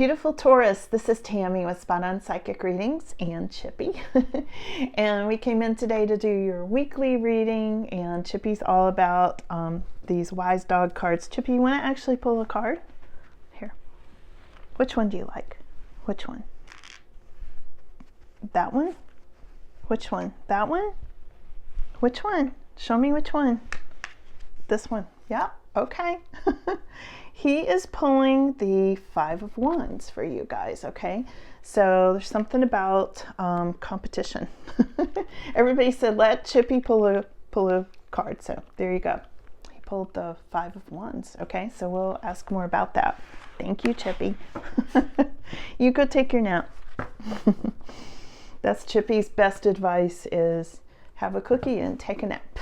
Beautiful Taurus, this is Tammy with Spot On Psychic Readings and Chippy. And we came in today to do your weekly reading, and Chippy's all about these wise dog cards. Chippy, you want to actually pull a card? Here. Which one do you like? Which one? That one? Which one? That one? Which one? Show me which one. This one. Yeah, okay. He is pulling the Five of Wands for you guys, okay? So there's something about competition. Everybody said, let Chippy pull a card, so there you go. He pulled the Five of Wands, okay? So we'll ask more about that. Thank you, Chippy. You go take your nap. That's Chippy's best advice, is have a cookie and take a nap.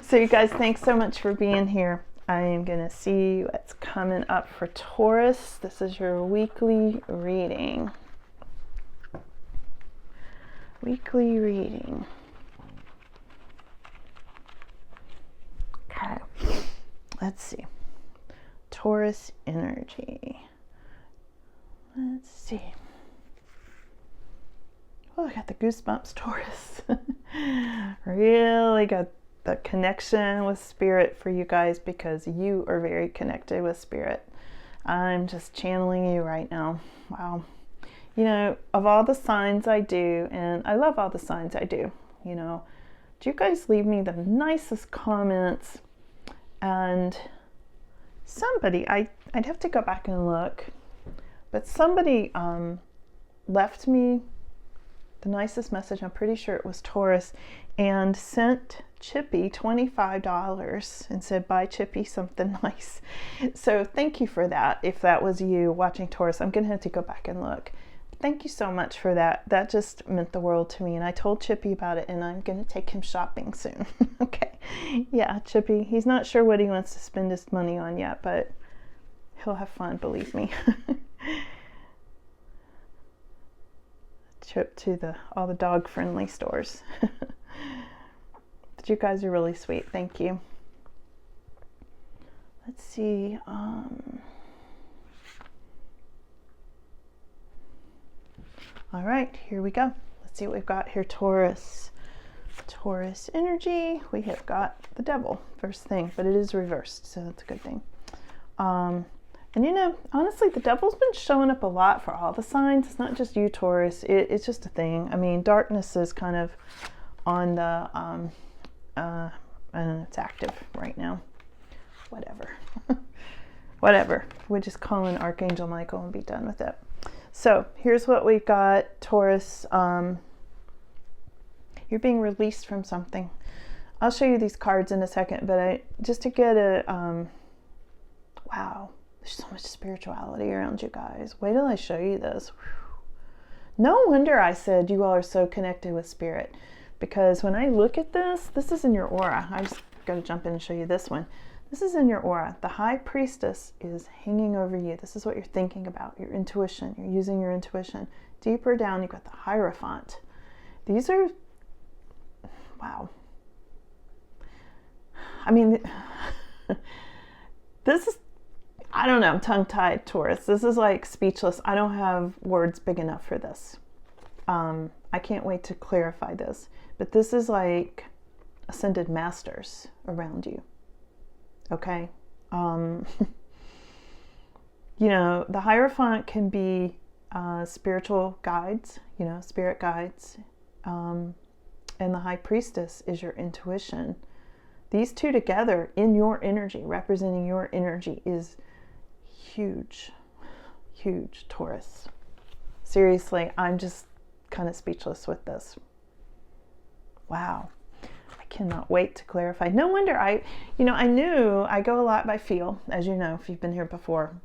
So you guys, thanks so much for being here. I am going to see what's coming up for Taurus. This is your weekly reading. Weekly reading. Okay. Let's see. Taurus energy. Let's see. Oh, I got the goosebumps, Taurus. Really got the connection with spirit for you guys, because you are very connected with spirit. I'm just channeling you right now. Wow. You know, of all the signs I do, and I love all the signs I do, you know, do you guys leave me the nicest comments? And somebody, I'd have to go back and look, but somebody left me the nicest message. I'm pretty sure it was Taurus, and sent Chippy $25 and said, buy Chippy something nice. So thank you for that. If that was you watching Taurus, I'm gonna have to go back and look. Thank you so much for that. That just meant the world to me, and I told Chippy about it, and I'm gonna take him shopping soon. Okay, yeah, Chippy, he's not sure what he wants to spend his money on yet, but he'll have fun, believe me. Trip to all the dog friendly stores. But you guys are really sweet. Thank you. Let's see. All right, here we go. Let's see what we've got here. Taurus energy. We have got the Devil first thing, but it is reversed, so that's a good thing. And you know, honestly, the Devil's been showing up a lot for all the signs. It's not just you, Taurus. It's just a thing. I mean, darkness is kind of on the, and it's active right now. Whatever. Whatever. We'll just call in Archangel Michael and be done with it. So here's what we've got, Taurus. You're being released from something. I'll show you these cards in a second, but just to get a, wow. There's so much spirituality around you guys. Wait till I show you this. No wonder I said you all are so connected with spirit, because when I look at this is in your aura. I just got to jump in and show you this one. This is in your aura. The High Priestess is hanging over you. This is what you're thinking about, your intuition. You're using your intuition. Deeper down, you've got the Hierophant. These are, wow. I mean, this is, I don't know, I'm tongue-tied, Taurus. This is like speechless. I don't have words big enough for this. I can't wait to clarify this. But this is like ascended masters around you. Okay? You know, the Hierophant can be spiritual guides, you know, spirit guides. And the High Priestess is your intuition. These two together in your energy, representing your energy, is huge, huge, Taurus. Seriously, I'm just kind of speechless with this. Wow. I cannot wait to clarify. No wonder I knew I go a lot by feel, as you know, if you've been here before.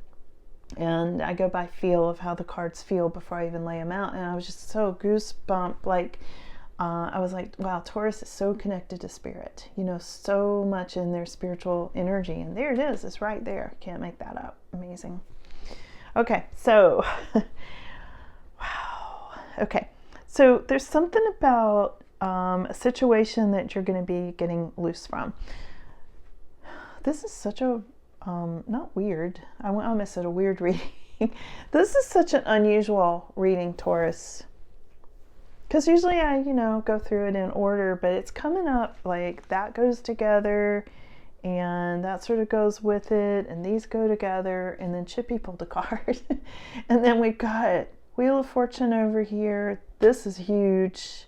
And I go by feel of how the cards feel before I even lay them out. And I was just so goosebump, like, I was like, wow, Taurus is so connected to spirit, you know, so much in their spiritual energy. And there it is. It's right there. Can't make that up. Amazing. Okay. So, wow. Okay. So there's something about a situation that you're going to be getting loose from. This is such a, not weird. I almost said a weird reading. This is such an unusual reading, Taurus. Because usually I, go through it in order, but it's coming up like that goes together and that sort of goes with it, and these go together, and then Chippy pulled a card. And then we've got Wheel of Fortune over here. This is huge.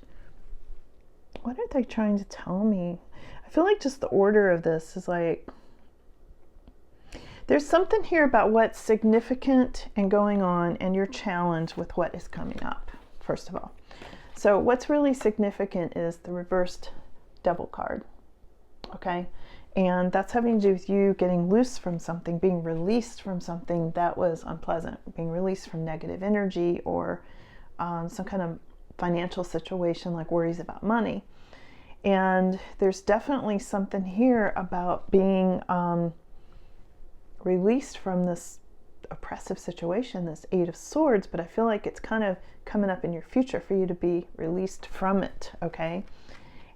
What are they trying to tell me? I feel like just the order of this is like, there's something here about what's significant and going on and your challenge with what is coming up, first of all. So what's really significant is the reversed Devil card, okay? And that's having to do with you getting loose from something, being released from something that was unpleasant, being released from negative energy or some kind of financial situation like worries about money. And there's definitely something here about being released from this oppressive situation, this Eight of Swords, but I feel like it's kind of coming up in your future for you to be released from it, okay?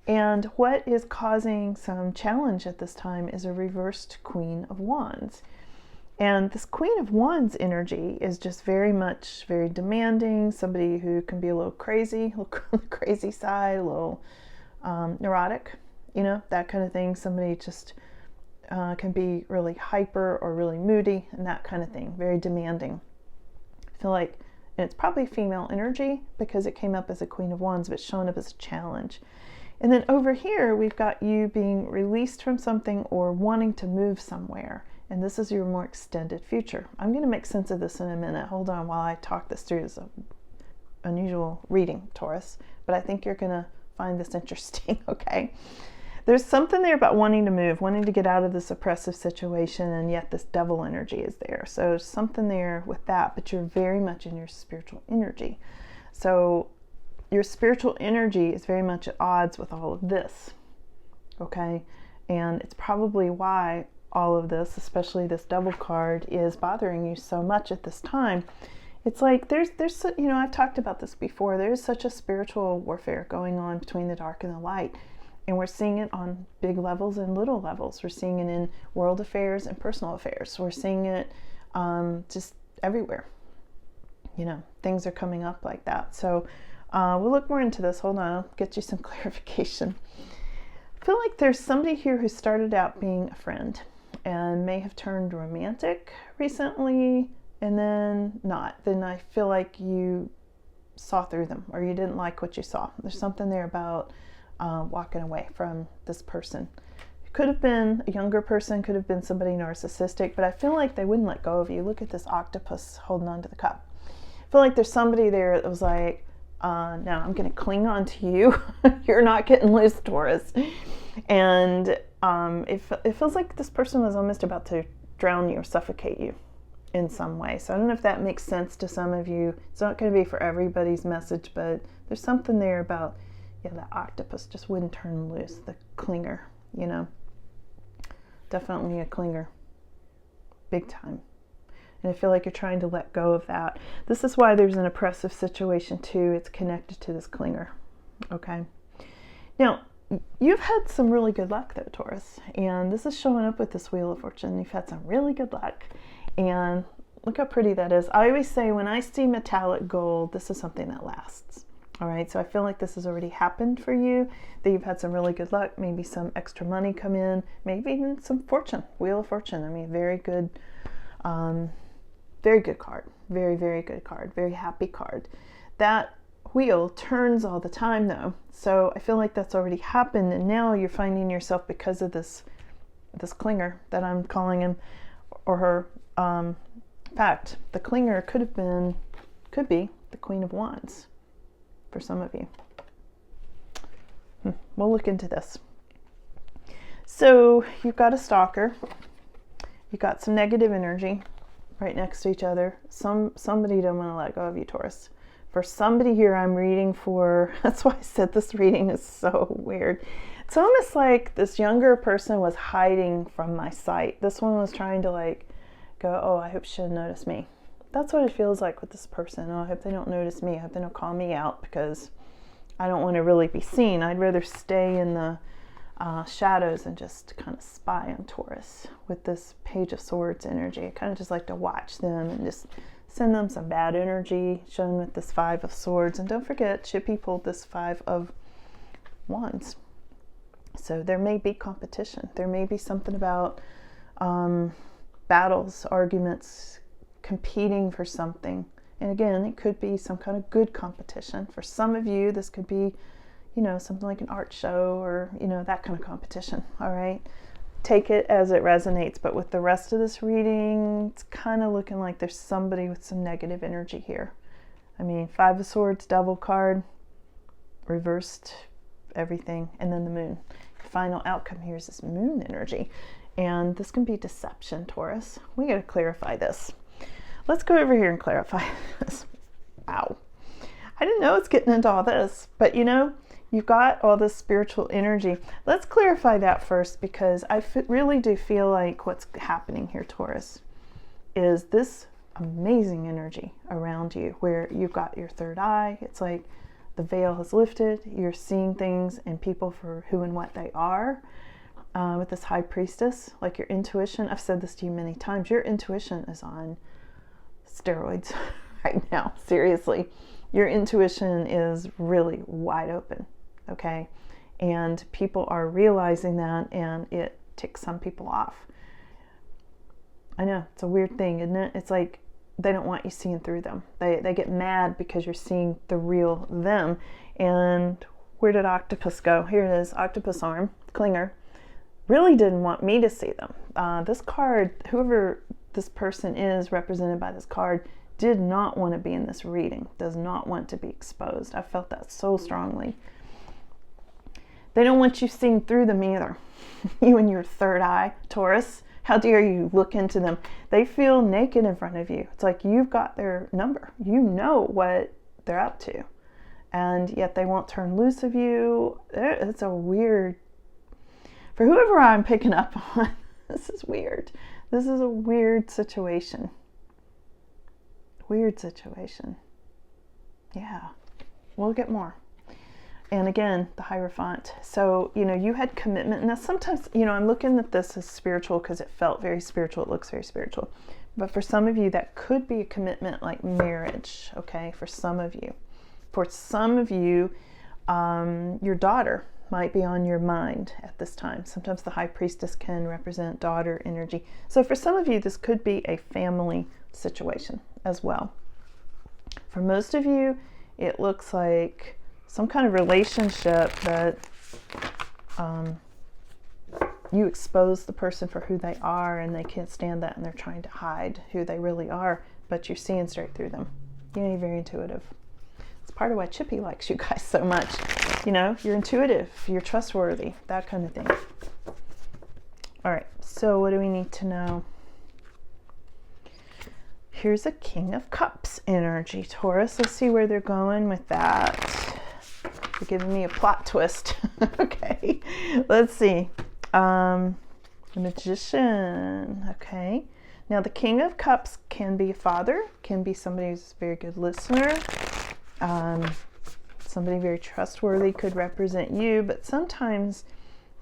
And what is causing some challenge at this time is a reversed Queen of Wands. And this Queen of Wands energy is just very demanding, somebody who can be a little crazy, a little on the crazy side, a little neurotic, that kind of thing. Somebody just can be really hyper or really moody and that kind of thing, very demanding. I feel like, and it's probably female energy because it came up as a Queen of Wands, but it's showing up as a challenge. And then over here, we've got you being released from something or wanting to move somewhere. And this is your more extended future. I'm going to make sense of this in a minute. Hold on while I talk this through. It's an unusual reading, Taurus, but I think you're going to find this interesting, okay? There's something there about wanting to move, wanting to get out of this oppressive situation, and yet this Devil energy is there. So there's something there with that, but you're very much in your spiritual energy. So your spiritual energy is very much at odds with all of this, okay? And it's probably why all of this, especially this Devil card, is bothering you so much at this time. It's like there's I've talked about this before. There's such a spiritual warfare going on between the dark and the light. And we're seeing it on big levels and little levels. We're seeing it in world affairs and personal affairs. We're seeing it just everywhere. Things are coming up like that. So we'll look more into this. Hold on, I'll get you some clarification. I feel like there's somebody here who started out being a friend and may have turned romantic recently and then not. Then I feel like you saw through them or you didn't like what you saw. There's something there about walking away from this person. It could have been a younger person, could have been somebody narcissistic, but I feel like they wouldn't let go of you. Look at this octopus holding on to the cup. I feel like there's somebody there that was like, no, I'm going to cling on to you. You're not getting loose, Taurus. And it feels like this person was almost about to drown you or suffocate you in some way. So I don't know if that makes sense to some of you. It's not going to be for everybody's message, but there's something there about the octopus just wouldn't turn loose. The clinger, definitely a clinger, big time. And I feel like you're trying to let go of that. This is why there's an oppressive situation too. It's connected to this clinger, okay? Now, you've had some really good luck though, Taurus, and this is showing up with this Wheel of Fortune. You've had some really good luck, and look how pretty that is. I always say when I see metallic gold, this is something that lasts. All right, so I feel like this has already happened for you, that you've had some really good luck, maybe some extra money come in, maybe even some fortune, Wheel of Fortune. I mean, very good card, very, very good card, very happy card. That wheel turns all the time though, so I feel like that's already happened, and now you're finding yourself, because of this clinger that I'm calling him or her. In fact, the clinger could be the Queen of Wands. For some of you. We'll look into this. So you've got a stalker. You've got some negative energy right next to each other. Somebody don't want to let go of you, Taurus. For somebody here I'm reading for, that's why I said this reading is so weird. It's almost like this younger person was hiding from my sight. This one was trying to go, oh, I hope she doesn't notice me. That's what it feels like with this person. Oh, I hope they don't notice me. I hope they don't call me out because I don't want to really be seen. I'd rather stay in the shadows and just kind of spy on Taurus with this Page of Swords energy. I kind of just like to watch them and just send them some bad energy, shown with this 5 of Swords. And don't forget, Chippy pulled this 5 of Wands. So there may be competition. There may be something about battles, arguments, competing for something. And again, it could be some kind of good competition. For some of you, this could be, you know, something like an art show or, you know, that kind of competition. All right. Take it as it resonates. But with the rest of this reading, it's kind of looking like there's somebody with some negative energy here. I mean, 5 of Swords, Devil card, reversed everything, and then the Moon. The final outcome here is this Moon energy. And this can be deception, Taurus. We got to clarify this. Let's go over here and clarify this. Wow. I didn't know it's getting into all this, but you know, you've got all this spiritual energy. Let's clarify that first, because I really do feel like what's happening here, Taurus, is this amazing energy around you where you've got your third eye. It's like the veil has lifted. You're seeing things and people for who and what they are. With this High Priestess, like your intuition, I've said this to you many times, your intuition is on steroids right now. Seriously, your intuition is really wide open. Okay, and people are realizing that, and it ticks some people off. I know, it's a weird thing, isn't it? It's like they don't want you seeing through them. They get mad because you're seeing the real them. And where did Octopus go? Here it is, Octopus arm, Clinger. Really didn't want me to see them. This card, whoever this person is represented by this card, did not want to be in this reading, does not want to be exposed. I felt that so strongly. They don't want you seeing through them either. You and your third eye, Taurus, how dare you look into them? They feel naked in front of you. It's like you've got their number. You know what they're up to. And yet they won't turn loose of you. It's a weird, for whoever I'm picking up on, this is weird. This is a weird situation. Weird situation. Yeah, we'll get more. And again, the Hierophant. So, you know, you had commitment. Now, sometimes, you know, I'm looking at this as spiritual because it felt very spiritual. It looks very spiritual. But for some of you, that could be a commitment like marriage, okay? For some of you. For some of you, your daughter might be on your mind at this time. Sometimes the High Priestess can represent daughter energy. So for some of you, this could be a family situation as well. For most of you, it looks like some kind of relationship that you expose the person for who they are, and they can't stand that, and they're trying to hide who they really are, but you're seeing straight through them. You know, you're very intuitive. It's part of why Chippy likes you guys so much. You know, you're intuitive, you're trustworthy, that kind of thing. All right, so what do we need to know? Here's a King of Cups energy, Taurus. Let's see where they're going with that. You're giving me a plot twist. Okay, let's see. The Magician. Okay. Now, the King of Cups can be a father, can be somebody who's a very good listener. Somebody very trustworthy could represent you, but sometimes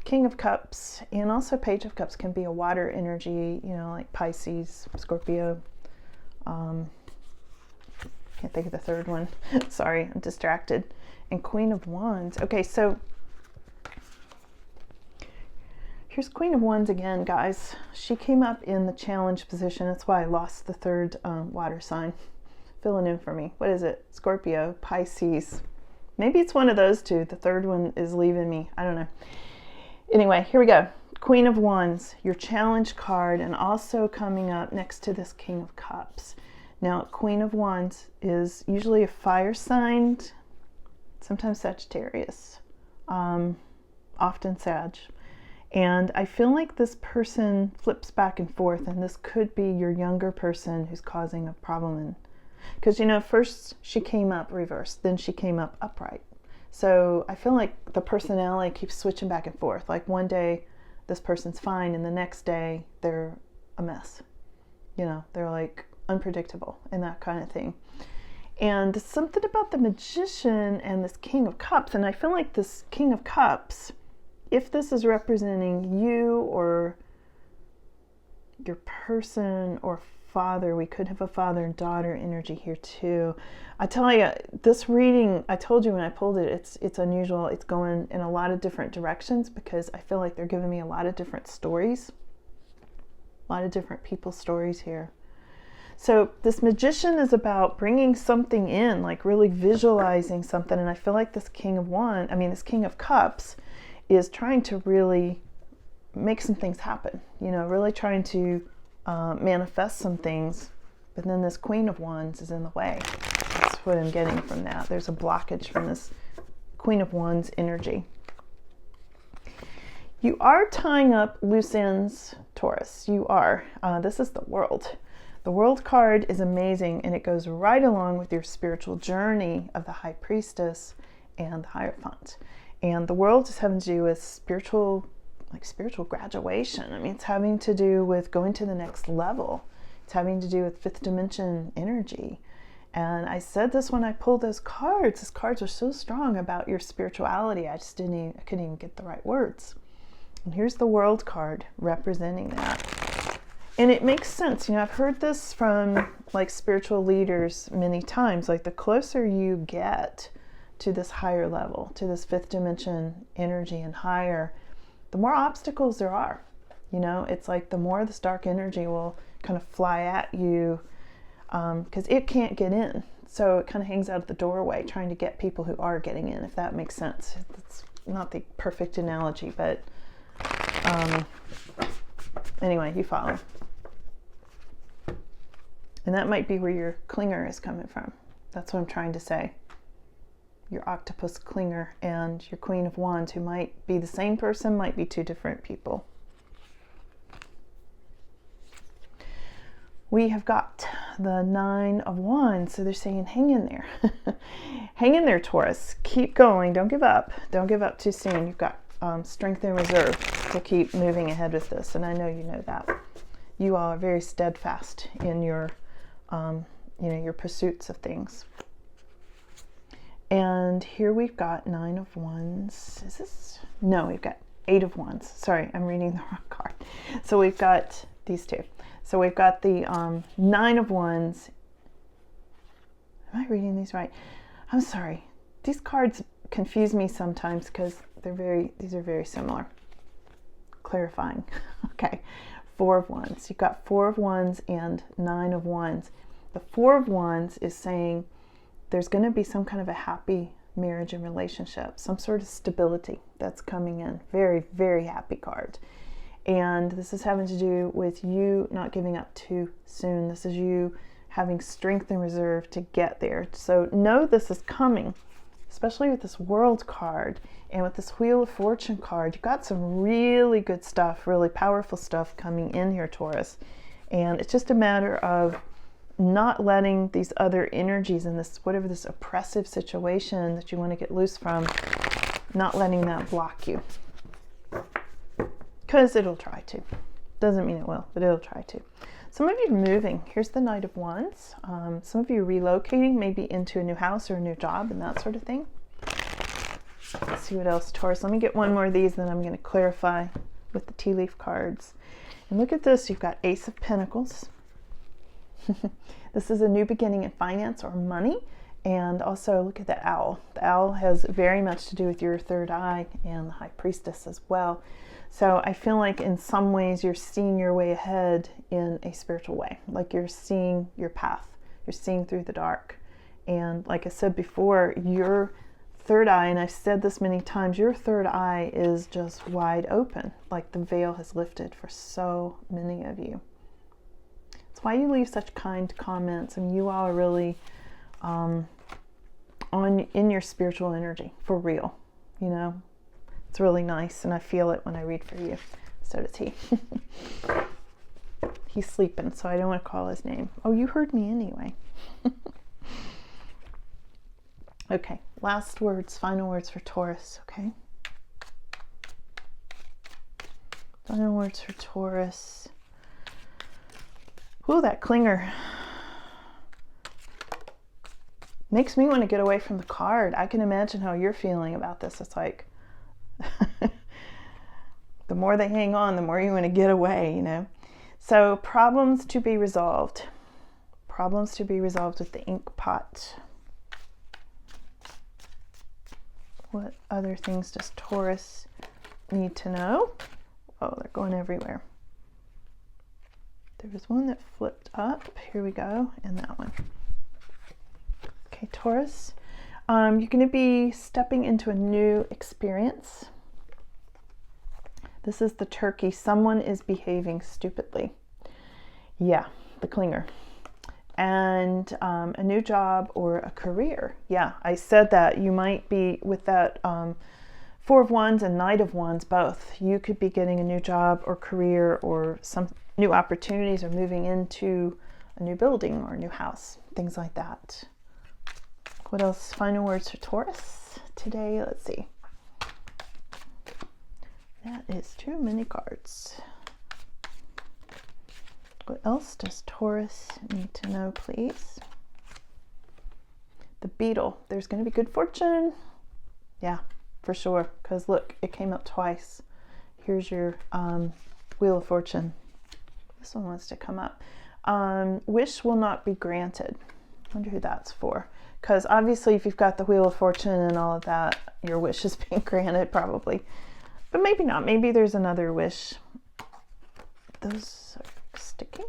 King of Cups and also Page of Cups can be a water energy, you know, like Pisces, Scorpio. Can't think of the third one. Sorry, I'm distracted. And Queen of Wands. Okay, so here's Queen of Wands again, guys. She came up in the challenge position. That's why I lost the third water sign. Filling in for me. What is it? Scorpio, Pisces. Maybe it's one of those two. The third one is leaving me. I don't know. Anyway, here we go. Queen of Wands, your challenge card, and also coming up next to this King of Cups. Now, Queen of Wands is usually a fire sign, sometimes Sagittarius, often Sag. And I feel like this person flips back and forth, and this could be your younger person who's causing a problem. Because, you know, first she came up reversed, then she came up upright. So I feel like the personality keeps switching back and forth. Like one day this person's fine, and the next day they're a mess. You know, they're like unpredictable and that kind of thing. And something about the Magician and this King of Cups, and I feel like this King of Cups, if this is representing you or your person or father. We could have a father and daughter energy here too. I tell you, this reading, I told you when I pulled it, it's unusual. It's going in a lot of different directions because I feel like they're giving me a lot of different stories. A lot of different people's stories here. So this Magician is about bringing something in, like really visualizing something. And I feel like this King of Cups is trying to really make some things happen, really trying to manifest some things. But then this Queen of Wands is in the way. That's what I'm getting from that. There's a blockage from this Queen of Wands energy. You are tying up loose ends, Taurus. You are. This is the World. The World card is amazing, and it goes right along with your spiritual journey of the High Priestess and the Hierophant. And the World is having to do with spiritual graduation. I mean, it's having to do with going to the next level. It's having to do with fifth dimension energy. And I said this when I pulled those cards. These cards are so strong about your spirituality. I couldn't even get the right words. And here's the World card representing that. And it makes sense. I've heard this from spiritual leaders many times. Like, the closer you get to this higher level, to this fifth dimension energy and higher, the more obstacles there are. It's like the more this dark energy will kind of fly at you because it can't get in. So it kind of hangs out at the doorway trying to get people who are getting in, if that makes sense. It's not the perfect analogy, but anyway, you follow. And that might be where your clinger is coming from. That's what I'm trying to say. Your octopus clinger and your Queen of Wands, who might be the same person, might be two different people. We have got the Nine of Wands. So they're saying, hang in there. Hang in there, Taurus. Keep going. Don't give up. Don't give up too soon. You've got strength and reserve to keep moving ahead with this. And I know you know that. You all are very steadfast in your your pursuits of things. And here we've got Nine of Wands. Is this? No, we've got Eight of Wands. Sorry, I'm reading the wrong card. So we've got these two. So we've got the Nine of Wands. Am I reading these right? I'm sorry. These cards confuse me sometimes because these are very similar. Clarifying. Okay. Four of Wands. You've got Four of Wands and Nine of Wands. The Four of Wands is saying there's going to be some kind of a happy marriage and relationship, some sort of stability that's coming in. Very, very happy card. And this is having to do with you not giving up too soon. This is you having strength and reserve to get there. So know this is coming, especially with this World card and with this Wheel of Fortune card. You've got some really good stuff, really powerful stuff coming in here, Taurus. And it's just a matter of not letting these other energies in this, whatever this oppressive situation that you want to get loose from, not letting that block you. Because it'll try to. Doesn't mean it will, but it'll try to. Some of you are moving. Here's the Knight of Wands. Some of you are relocating, maybe into a new house or a new job and that sort of thing. Let's see what else, Taurus. Let me get one more of these, then I'm going to clarify with the tea leaf cards. And look at this. You've got Ace of Pentacles. This is a new beginning in finance or money. And also look at the owl. The owl has very much to do with your third eye and the High Priestess as well. So I feel like in some ways you're seeing your way ahead in a spiritual way. Like you're seeing your path. You're seeing through the dark. And like I said before, your third eye, and I've said this many times, your third eye is just wide open. Like the veil has lifted for so many of you. It's why you leave such kind comments. And you all are really in your spiritual energy, for real. It's really nice, and I feel it when I read for you. So does he. He's sleeping, so I don't want to call his name. Oh, you heard me anyway. Okay, last words, final words for Taurus, okay? Final words for Taurus. Ooh, that clinger makes me want to get away from the card. I can imagine how you're feeling about this. It's like, the more they hang on, the more you want to get away, So problems to be resolved. Problems to be resolved with the ink pot. What other things does Taurus need to know? Oh, they're going everywhere. There was one that flipped up. Here we go. And that one. Okay, Taurus. You're going to be stepping into a new experience. This is the turkey. Someone is behaving stupidly. Yeah, the clinger. And a new job or a career. Yeah, I said that you might be with that Four of Wands and Knight of Wands both. You could be getting a new job or career or some new opportunities or moving into a new building or a new house. Things like that. What else? Final words for Taurus today. Let's see. That is too many cards. What else does Taurus need to know, please? The beetle. There's going to be good fortune. Yeah, for sure. Because look, it came up twice. Here's your Wheel of Fortune. This one wants to come up. Wish will not be granted. I wonder who that's for. Because obviously if you've got the Wheel of Fortune and all of that, your wish is being granted probably. But maybe not. Maybe there's another wish. Those are sticking.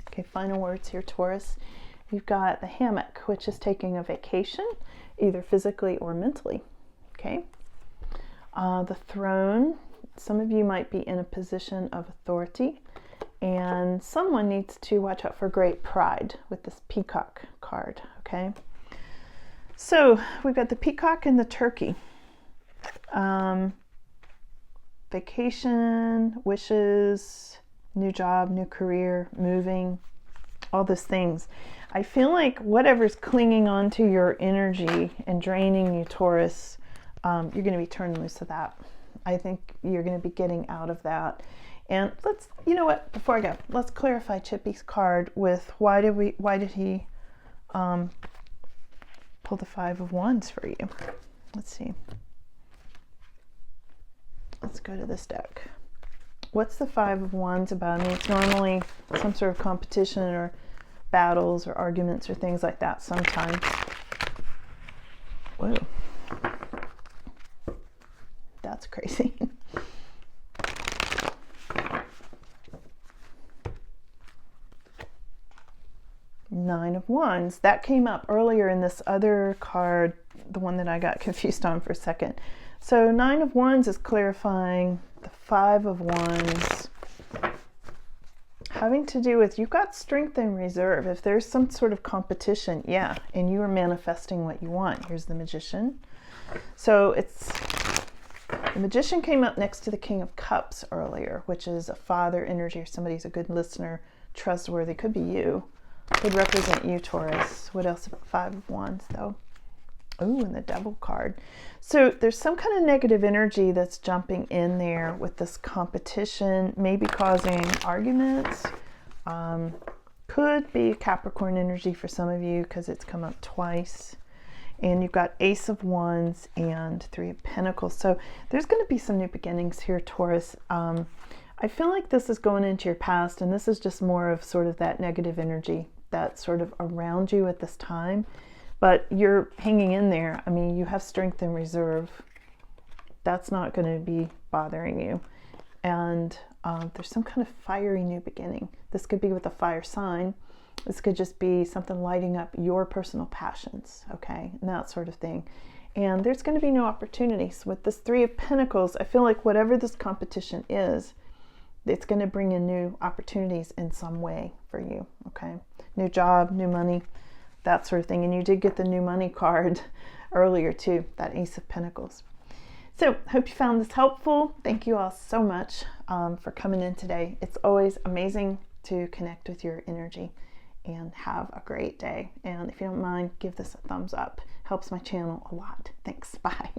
Okay, final words here, Taurus. You've got the hammock, which is taking a vacation, either physically or mentally. Okay. The throne. Some of you might be in a position of authority. And someone needs to watch out for great pride with this peacock card, okay? So we've got the peacock and the turkey. Vacation, wishes, new job, new career, moving, all those things. I feel like whatever's clinging onto your energy and draining you, Taurus, you're going to be turning loose of that. I think you're going to be getting out of that. And let's, you know what, before I go, let's clarify Chippy's card with why did he pull the Five of Wands for you? Let's see. Let's go to this deck. What's the Five of Wands about? I mean, it's normally some sort of competition or battles or arguments or things like that sometimes. Whoa. That's crazy. Nine of Wands. That came up earlier in this other card, the one that I got confused on for a second. So Nine of Wands is clarifying the Five of Wands having to do with you've got strength and reserve. If there's some sort of competition, yeah, and you are manifesting what you want. Here's the Magician. So it's the Magician came up next to the King of Cups earlier, which is a father energy or somebody who's a good listener, trustworthy. Could be you. Could represent you, Taurus. What else about Five of Wands, though? Oh, and the Devil card. So there's some kind of negative energy that's jumping in there with this competition, maybe causing arguments. Could be Capricorn energy for some of you because it's come up twice. And you've got Ace of Wands and Three of Pentacles. So there's going to be some new beginnings here, Taurus. I feel like this is going into your past, and this is just more of sort of that negative energy that's sort of around you at this time. But you're hanging in there. I mean, you have strength and reserve. That's not going to be bothering you. And there's some kind of fiery new beginning. This could be with a fire sign. This could just be something lighting up your personal passions, okay, and that sort of thing. And there's going to be new opportunities. With this Three of Pentacles, I feel like whatever this competition is, it's going to bring in new opportunities in some way for you, okay? New job, new money, that sort of thing. And you did get the new money card earlier too, that Ace of Pentacles. So hope you found this helpful. Thank you all so much for coming in today. It's always amazing to connect with your energy. And have a great day. And if you don't mind, give this a thumbs up. Helps my channel a lot. Thanks. Bye.